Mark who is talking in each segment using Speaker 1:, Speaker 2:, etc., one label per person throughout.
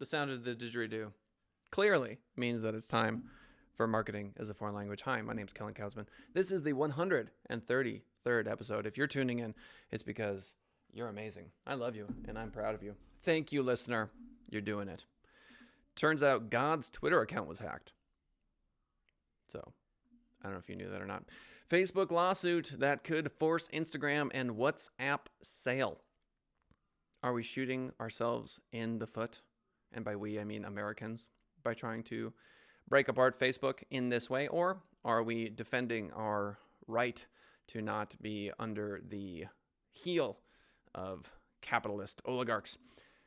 Speaker 1: The sound of the didgeridoo clearly means that it's time for Marketing as a Foreign Language. Hi, my name's Kellen Kausman. This is the 133rd episode. If you're tuning in, it's because you're amazing. I love you, and I'm proud of you. Thank you, listener. You're doing it. Turns out God's Twitter account was hacked. So, I don't know if you knew that or not. Facebook lawsuit that could force Instagram and WhatsApp sale. Are we shooting ourselves in the foot? And by we, I mean Americans, by trying to break apart Facebook in this way? Or are we defending our right to not be under the heel of capitalist oligarchs?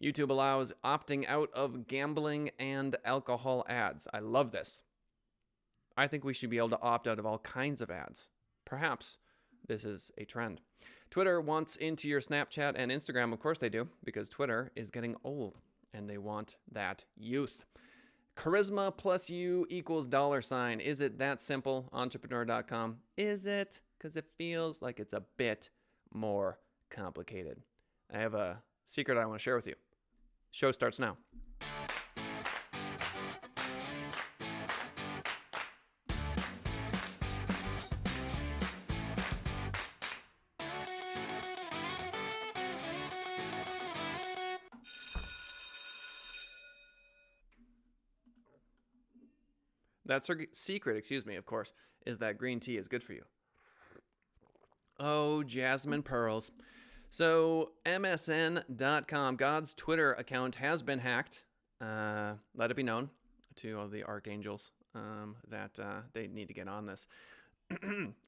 Speaker 1: YouTube allows opting out of gambling and alcohol ads. I love this. I think we should be able to opt out of all kinds of ads. Perhaps this is a trend. Twitter wants into your Snapchat and Instagram. Of course they do, because Twitter is getting old and they want that youth. Charisma plus you equals $. Is it that simple? Entrepreneur.com. Is it? Because it feels like it's a bit more complicated. I have a secret I want to share with you. Show starts now. That's her secret, of course, is that green tea is good for you. Oh, jasmine pearls. So, MSN.com, God's Twitter account has been hacked. Let it be known to all the archangels that they need to get on this.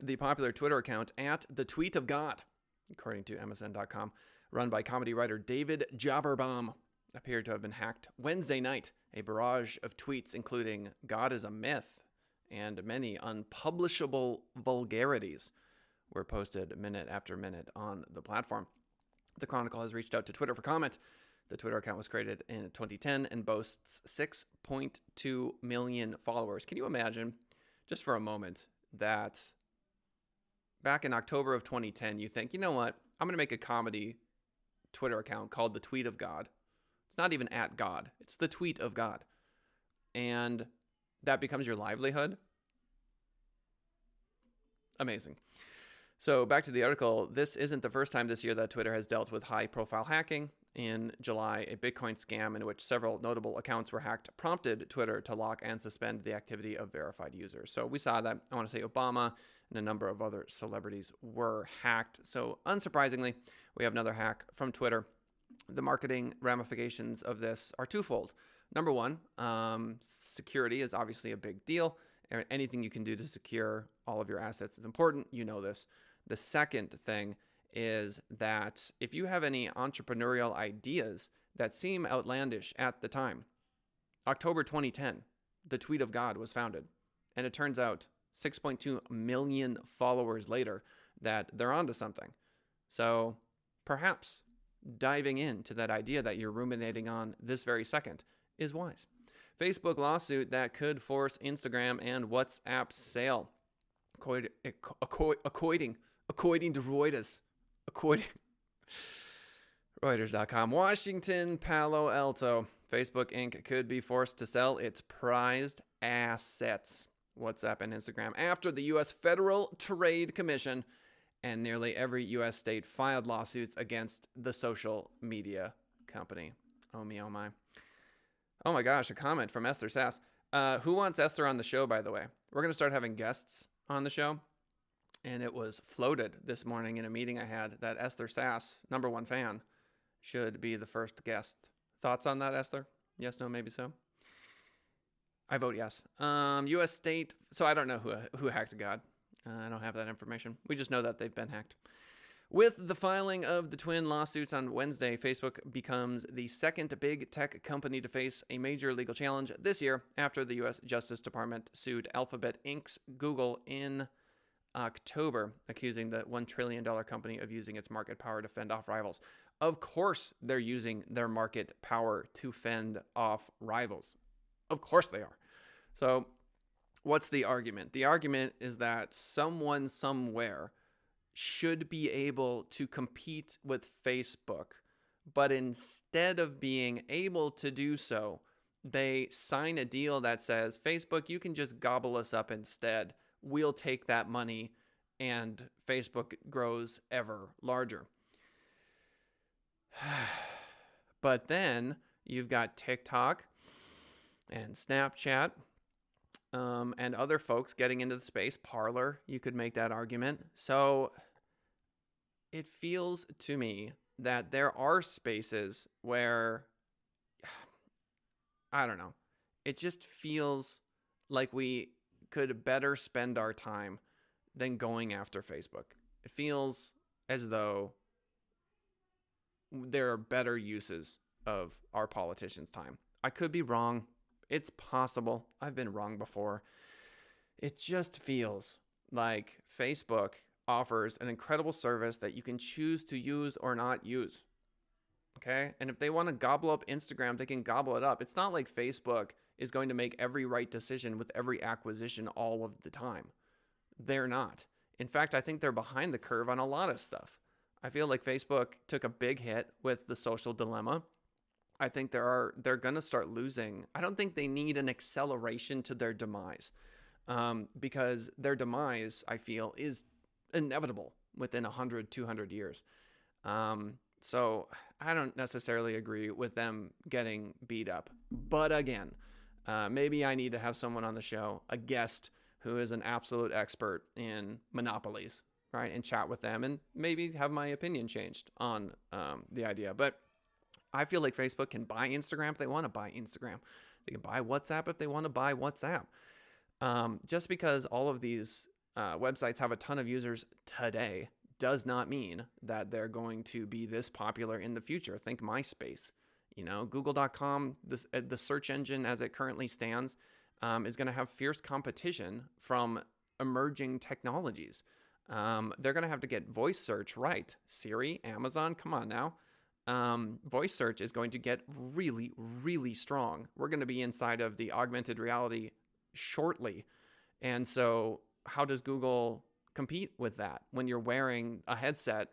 Speaker 1: The popular Twitter account at the Tweet of God, according to MSN.com, run by comedy writer David Javerbaum, appeared to have been hacked Wednesday night. A barrage of tweets, including "God is a myth" and many unpublishable vulgarities, were posted minute after minute on the platform. The Chronicle has reached out to Twitter for comment. The Twitter account was created in 2010 and boasts 6.2 million followers. Can you imagine, just for a moment, that back in October of 2010, you think, you know what, I'm going to make a comedy Twitter account called the Tweet of God. It's not even at God. It's the Tweet of God. And that becomes your livelihood. Amazing. So back to the article. This isn't the first time this year that Twitter has dealt with high-profile hacking. In July, a Bitcoin scam in which several notable accounts were hacked prompted Twitter to lock and suspend the activity of verified users. So we saw that. I want to say Obama and a number of other celebrities were hacked. So unsurprisingly, we have another hack from Twitter. The marketing ramifications of this are twofold. Number one, security is obviously a big deal. Anything you can do to secure all of your assets is important. You know this. The second thing is that if you have any entrepreneurial ideas that seem outlandish at the time, October 2010, the Tweet of God was founded. And it turns out 6.2 million followers later that they're onto something. So perhaps diving into that idea that you're ruminating on this very second is wise. Facebook lawsuit that could force Instagram and WhatsApp sale. According to Reuters. Reuters.com. Washington, Palo Alto. Facebook Inc. could be forced to sell its prized assets, WhatsApp and Instagram, after the U.S. Federal Trade Commission and nearly every U.S. state filed lawsuits against the social media company. Oh me, oh my. Oh my gosh, a comment from Esther Sass. Who wants Esther on the show, by the way? We're going to start having guests on the show. And it was floated this morning in a meeting I had that Esther Sass, #1 fan, should be the first guest. Thoughts on that, Esther? Yes, no, maybe so? I vote yes. U.S. state. So I don't know who hacked God. I don't have that information. We just know that they've been hacked. With the filing of the twin lawsuits on Wednesday, Facebook becomes the second big tech company to face a major legal challenge this year after the U.S. Justice Department sued Alphabet Inc.'s Google in October, accusing the $1 trillion company of using its market power to fend off rivals. Of course they're using their market power to fend off rivals. Of course they are. So what's the argument? The argument is that someone somewhere should be able to compete with Facebook But instead of being able to do so, they sign a deal that says, Facebook, you can just gobble us up instead. We'll take that money, and Facebook grows ever larger. But then you've got TikTok and Snapchat and other folks getting into the space. Parler, you could make that argument. So it feels to me that there are spaces where, I don't know, it just feels like we could better spend our time than going after Facebook. It feels as though there are better uses of our politicians' time. I could be wrong. It's possible. I've been wrong before. It just feels like Facebook offers an incredible service that you can choose to use or not use. Okay? And if they want to gobble up Instagram, they can gobble it up. It's not like Facebook is going to make every right decision with every acquisition all of the time. They're not. In fact, I think they're behind the curve on a lot of stuff. I feel like Facebook took a big hit with the social dilemma. I think they're going to start losing. I don't think they need an acceleration to their demise, because their demise, I feel, is inevitable within 100, 200 years. So I don't necessarily agree with them getting beat up. But again, maybe I need to have someone on the show, a guest who is an absolute expert in monopolies, right? And chat with them and maybe have my opinion changed on the idea. But I feel like Facebook can buy Instagram if they want to buy Instagram. They can buy WhatsApp if they want to buy WhatsApp. Just because all of these websites have a ton of users today does not mean that they're going to be this popular in the future. Think MySpace. Google.com, the search engine as it currently stands, is going to have fierce competition from emerging technologies. They're going to have to get voice search right. Siri, Amazon, come on now. Voice search is going to get really, really strong. We're going to be inside of the augmented reality shortly. And so how does Google compete with that when you're wearing a headset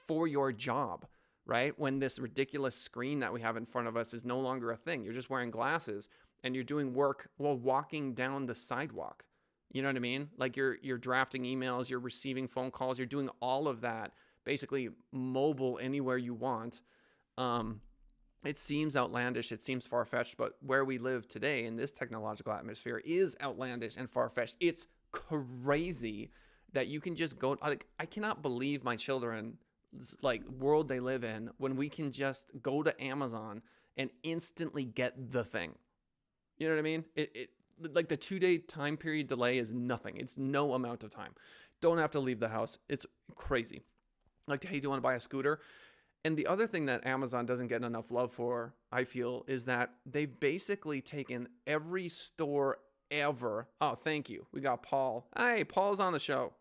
Speaker 1: for your job, right? When this ridiculous screen that we have in front of us is no longer a thing. You're just wearing glasses and you're doing work while walking down the sidewalk. You know what I mean? Like you're drafting emails, you're receiving phone calls, you're doing all of that basically mobile anywhere you want. It seems outlandish, it seems far-fetched, but where we live today in this technological atmosphere is outlandish and far-fetched. It's crazy that you can just go, like, I cannot believe my children, like, world they live in, when we can just go to Amazon and instantly get the thing. You know what I mean? It like the 2-day time period delay is nothing. It's no amount of time. Don't have to leave the house. It's crazy. Like, hey, do you want to buy a scooter? And the other thing that Amazon doesn't get enough love for, I feel, is that they've basically taken every store ever. Oh, thank you. We got Paul. Hey, Paul's on the show.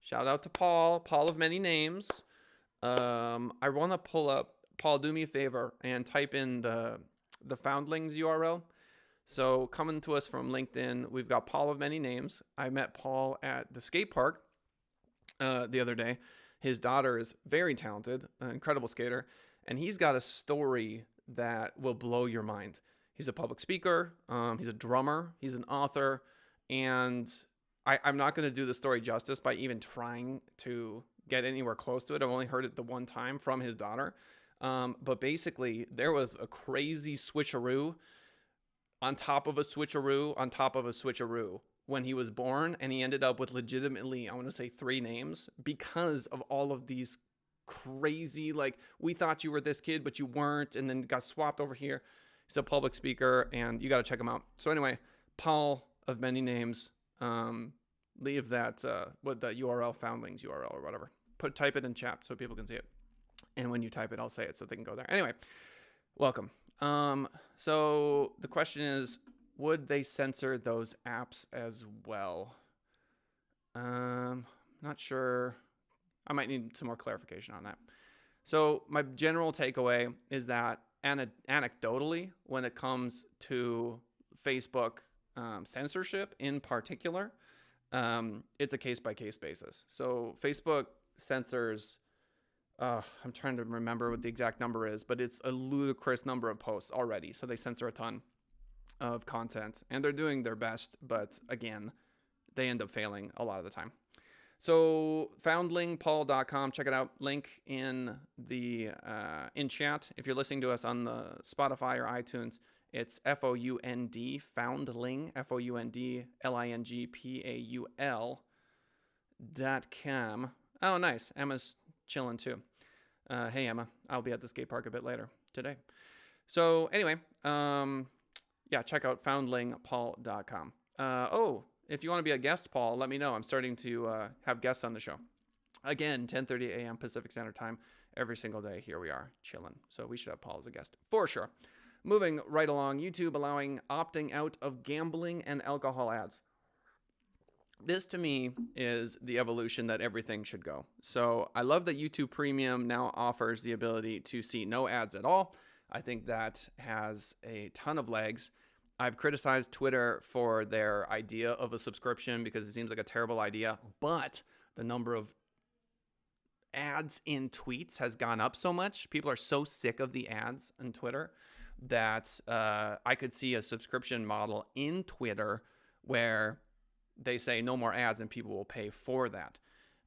Speaker 1: Shout out to Paul of many names. I want to pull up, Paul, do me a favor and type in the Foundlings URL. So coming to us from LinkedIn, we've got Paul of many names. I met Paul at the skate park the other day. His daughter is very talented, an incredible skater, and he's got a story that will blow your mind. He's a public speaker, he's a drummer, he's an author, and I'm not going to do the story justice by even trying to get anywhere close to it. I've only heard it the one time from his daughter. But basically, there was a crazy switcheroo on top of a switcheroo on top of a switcheroo when he was born, and he ended up with legitimately, I want to say 3 names because of all of these crazy, like, we thought you were this kid, but you weren't, and then got swapped over here. He's a public speaker, and you got to check him out. So anyway, Paul of many names, leave that, what the URL, Foundlings URL or whatever. Type it in chat so people can see it. And when you type it, I'll say it so they can go there. Anyway, welcome. So the question is, would they censor those apps as well? Not sure. I might need some more clarification on that. So my general takeaway is that anecdotally, when it comes to Facebook censorship in particular, it's a case-by-case basis. So Facebook censors I'm trying to remember what the exact number is, but it's a ludicrous number of posts already. So they censor a ton of content, and they're doing their best, but again, they end up failing a lot of the time. So foundlingpaul.com, check it out. Link in the in chat. If you're listening to us on the Spotify or iTunes, it's FOUND, Foundling, FOUNDLINGPAUL.com. Oh, nice. Emma's chilling too. Hey, Emma, I'll be at the skate park a bit later today. So anyway, yeah, check out foundlingpaul.com. If you want to be a guest, Paul, let me know. I'm starting to have guests on the show. Again, 10:30 a.m. Pacific Standard Time every single day. Here we are, chilling. So we should have Paul as a guest for sure. Moving right along, YouTube allowing opting out of gambling and alcohol ads. This to me is the evolution that everything should go. So I love that YouTube Premium now offers the ability to see no ads at all. I think that has a ton of legs. I've criticized Twitter for their idea of a subscription because it seems like a terrible idea, but the number of ads in tweets has gone up so much. People are so sick of the ads on Twitter that I could see a subscription model in Twitter where they say no more ads and people will pay for that.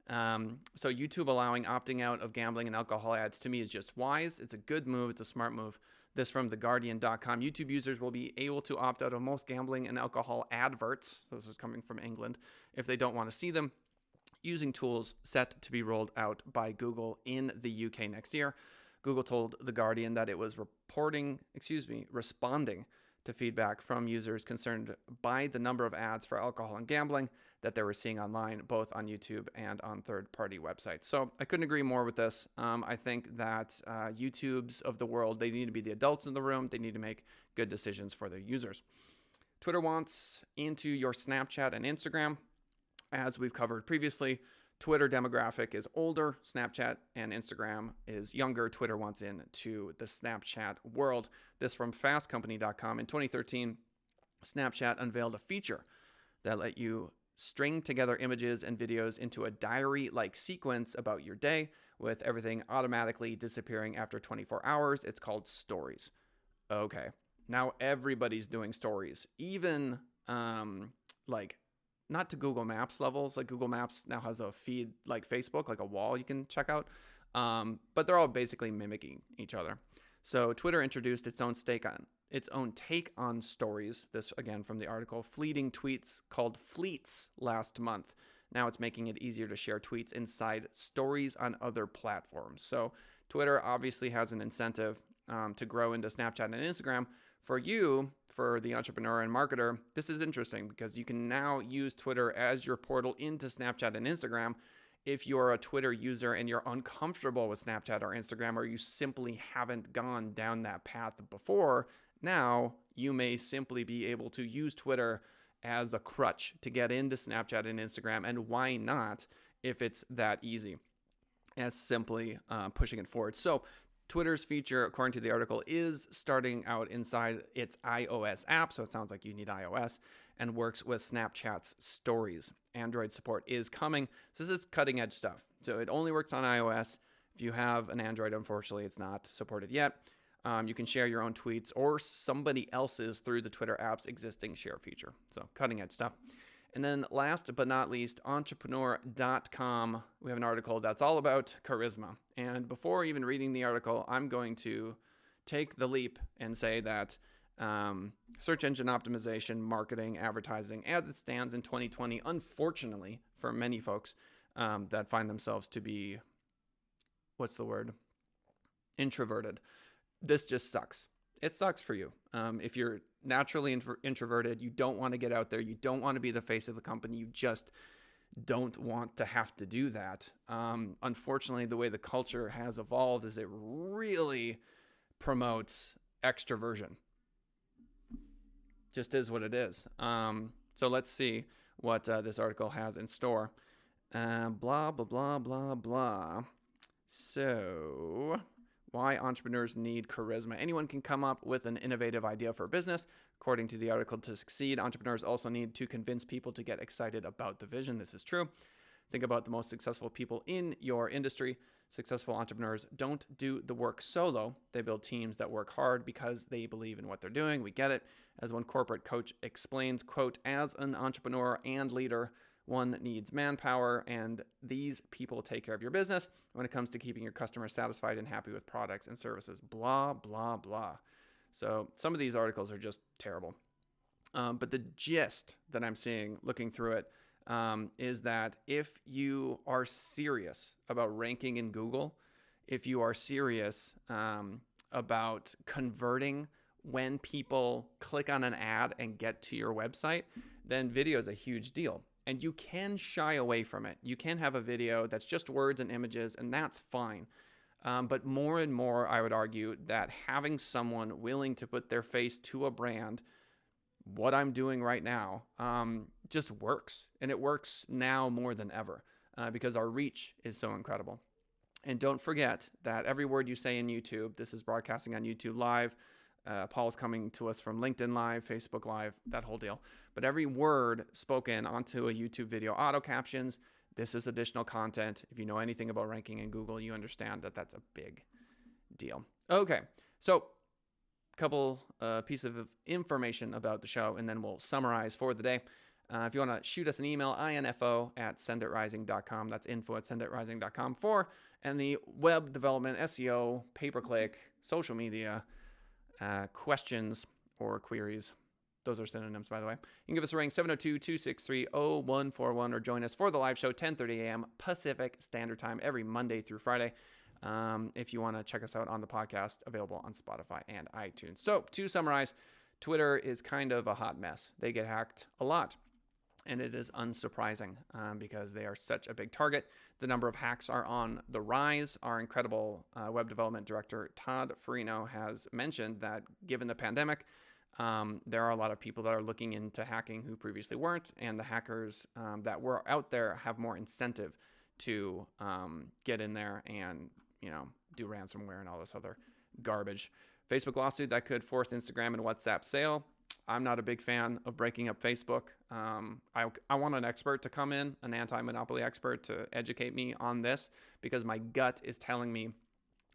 Speaker 1: So YouTube allowing opting out of gambling and alcohol ads to me is just wise. It's a good move. It's a smart move. This from theguardian.com. YouTube users will be able to opt out of most gambling and alcohol adverts. This is coming from England. If they don't want to see them, using tools set to be rolled out by Google in the UK next year. Google told The Guardian that it was responding to feedback from users concerned by the number of ads for alcohol and gambling that they were seeing online, both on YouTube and on third-party websites. So I couldn't agree more with this. I think that YouTubes of the world, they need to be the adults in the room. They need to make good decisions for their users. Twitter wants into your Snapchat and Instagram. As we've covered previously, Twitter demographic is older, Snapchat and Instagram is younger. Twitter wants into the Snapchat world. This from fastcompany.com. In 2013, Snapchat unveiled a feature that let you string together images and videos into a diary-like sequence about your day, with everything automatically disappearing after 24 hours. It's called Stories. Okay, now everybody's doing stories, even like not to Google Maps levels. Like Google Maps now has a feed like Facebook, like a wall you can check out. But they're all basically mimicking each other. So Twitter introduced its own take on stories. This again from the article. Fleeting tweets called fleets last month. Now it's making it easier to share tweets inside stories on other platforms. So Twitter obviously has an incentive to grow into Snapchat and Instagram. For you, for the entrepreneur and marketer, this is interesting because you can now use Twitter as your portal into Snapchat and Instagram. If you're a Twitter user and you're uncomfortable with Snapchat or Instagram, or you simply haven't gone down that path before, now you may simply be able to use Twitter as a crutch to get into Snapchat and Instagram. And why not if it's that easy as simply pushing it forward? So Twitter's feature, according to the article, is starting out inside its iOS app, so it sounds like you need iOS, and works with Snapchat's stories. Android support is coming. So this is cutting edge stuff. So it only works on iOS. If you have an Android, unfortunately, it's not supported yet. You can share your own tweets or somebody else's through the Twitter app's existing share feature. So cutting edge stuff. And then last but not least, entrepreneur.com. We have an article that's all about charisma. And before even reading the article, I'm going to take the leap and say that search engine optimization, marketing, advertising, as it stands in 2020, unfortunately for many folks that find themselves to be, introverted. This just sucks. It sucks for you. If you're naturally introverted, you don't want to get out there, you don't want to be the face of the company, you just don't want to have to do that. Unfortunately, the way the culture has evolved is it really promotes extroversion. Just is what it is. So let's see what this article has in store. Blah, blah, blah, blah, blah. So why entrepreneurs need charisma. Anyone can come up with an innovative idea for a business. According to the article, to succeed, entrepreneurs also need to convince people to get excited about the vision. This is true. Think about the most successful people in your industry. Successful entrepreneurs don't do the work solo. They build teams that work hard because they believe in what they're doing. We get it. As one corporate coach explains, quote, as an entrepreneur and leader, one needs manpower, and these people take care of your business when it comes to keeping your customers satisfied and happy with products and services. Blah, blah, blah. So some of these articles are just terrible. But the gist that I'm seeing looking through it is that if you are serious about ranking in Google, if you are serious about converting when people click on an ad and get to your website, then video is a huge deal. And you can shy away from it. You can have a video that's just words and images, and that's fine. But more and more, I would argue that having someone willing to put their face to a brand, what I'm doing right now, just works. And it works now more than ever because our reach is so incredible. And don't forget that every word you say in YouTube, this is broadcasting on YouTube Live. Paul's coming to us from LinkedIn Live, Facebook Live, that whole deal. But every word spoken onto a YouTube video auto captions. This is additional content. If you know anything about ranking in Google, you understand that that's a big deal. Okay, so a couple pieces of information about the show, and then we'll summarize for the day. If you want to shoot us an email, info@senditrising.com. That's info@senditrising.com for and the web development, SEO, pay-per-click, social media, questions or queries. Those are synonyms, by the way. You can give us a ring, 702-263-0141, or join us for the live show, 10:30 a.m. Pacific Standard Time, every Monday through Friday. If you want to check us out on the podcast, available on Spotify and iTunes. So, to summarize, Twitter is kind of a hot mess. They get hacked a lot, and it is unsurprising because they are such a big target. The number of hacks are on the rise. Our incredible web development director, Todd Farino, has mentioned that given the pandemic, there are a lot of people that are looking into hacking who previously weren't, and the hackers that were out there have more incentive to get in there and, do ransomware and all this other garbage. Facebook lawsuit that could force Instagram and WhatsApp sale. I'm not a big fan of breaking up Facebook. I want an expert to come in, an anti-monopoly expert, to educate me on this, because my gut is telling me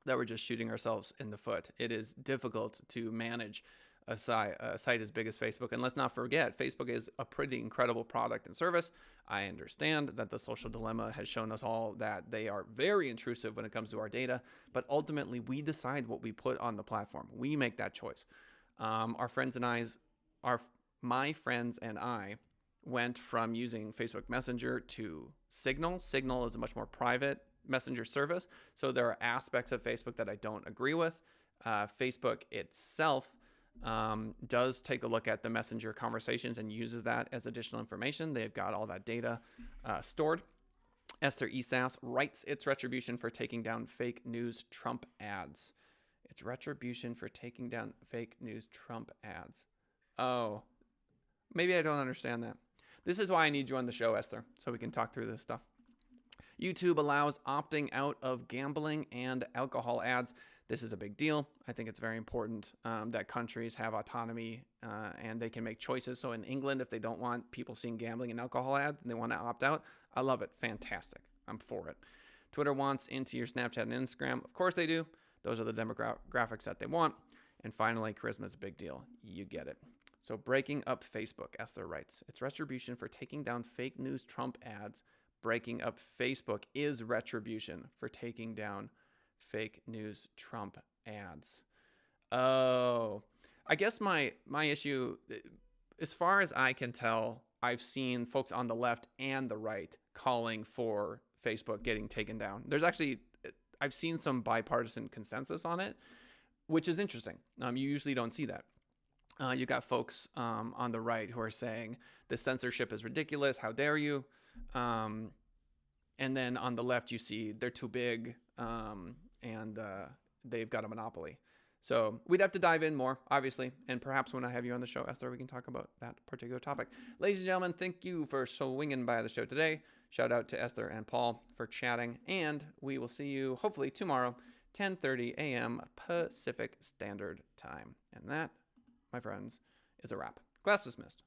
Speaker 1: that we're just shooting ourselves in the foot. It is difficult to manage a site as big as Facebook. And let's not forget, Facebook is a pretty incredible product and service. I understand that the social dilemma has shown us all that they are very intrusive when it comes to our data, but ultimately we decide what we put on the platform. We make that choice. My friends and I went from using Facebook Messenger to Signal. Signal is a much more private messenger service. So there are aspects of Facebook that I don't agree with. Facebook itself does take a look at the messenger conversations and uses that as additional information. They've got all that data stored. Esther Esas writes, it's retribution for taking down fake news Trump ads. It's retribution for taking down fake news Trump ads. Oh, maybe I don't understand that. This is why I need you on the show, Esther, so we can talk through this stuff. YouTube allows opting out of gambling and alcohol ads. This is a big deal. I think it's very important that countries have autonomy and they can make choices. So in England, if they don't want people seeing gambling and alcohol ads and they want to opt out, I love it. Fantastic. I'm for it. Twitter wants into your Snapchat and Instagram. Of course they do. Those are the demographics that they want. And finally, charisma is a big deal. You get it. So breaking up Facebook, Esther writes, it's retribution for taking down fake news Trump ads. Breaking up Facebook is retribution for taking down fake news Trump ads. Oh, I guess my issue, as far as I can tell, I've seen folks on the left and the right calling for Facebook getting taken down. I've seen some bipartisan consensus on it, which is interesting. You usually don't see that. You got folks on the right who are saying the censorship is ridiculous. How dare you? And then on the left, you see they're too big and they've got a monopoly. So we'd have to dive in more, obviously. And perhaps when I have you on the show, Esther, we can talk about that particular topic. Ladies and gentlemen, thank you for swinging by the show today. Shout out to Esther and Paul for chatting. And we will see you hopefully tomorrow, 10:30 a.m. Pacific Standard Time. And that, my friends, is a wrap. Class dismissed.